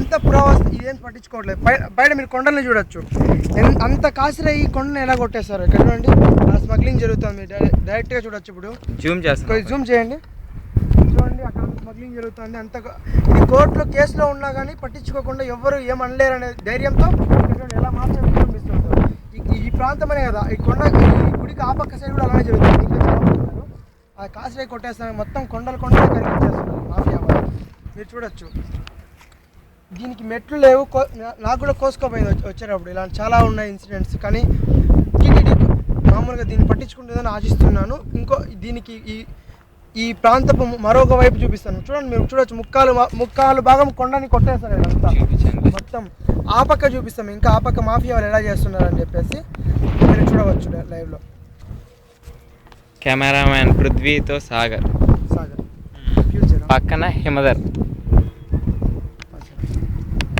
ఇదంతా పురావస్తు, ఇదేం పట్టించుకోవట్లేదు. బయట మీరు కొండల్ని చూడొచ్చు, అంత కాసిరే ఈ కొండని ఎలా కొట్టేస్తారు. ఇక్కడ చూడండి స్మగ్లింగ్ జరుగుతుంది, డైరెక్ట్గా చూడొచ్చు. ఇప్పుడు జూమ్ చేయండి, చూడండి అక్కడ స్మగ్లింగ్ జరుగుతుంది. అంత ఇది కోర్టులో కేసులో ఉన్నా కానీ పట్టించుకోకుండా ఎవరు ఏమనలేరు అనే ధైర్యంతో ఎలా మాత్రం విజృంభిస్తుంటారు. ఈ ప్రాంతమనే కదా, ఈ కొండ ఈ గుడికి ఆ పక్క సైడ్ కూడా అలానే జరుగుతుంది. ఇంకా చాలా ఆ కాసిరే కొట్టేస్తాను, మొత్తం కొండలు కరిగించేస్తున్నారు మాఫియా వాళ్ళు. మీరు చూడొచ్చు దీనికి మెట్లు లేవు. నాకు కూడా కోసుకోపోయింది వచ్చేటప్పుడు. ఇలాంటి చాలా ఉన్నాయి ఇన్సిడెంట్స్. కానీ టీటీడీ మామూలుగా దీన్ని పట్టించుకుంటుందని ఆశిస్తున్నాను. దీనికి ఈ ప్రాంతపు మరొక వైపు చూపిస్తాను. చూడండి, మీరు చూడొచ్చు, ముక్కాలు భాగం కొండని కొట్టేస్తారు ఇదంతా మొత్తం. ఆ పక్క చూపిస్తాం, ఇంకా ఆ పక్క మాఫియా వాళ్ళు ఎలా చేస్తున్నారని చెప్పేసి మీరు చూడవచ్చు లైవ్లో. కెమెరామ్యాన్ పృథ్వీతో సాగర్, ఫ్యూచర్ పక్కన హిమదర్.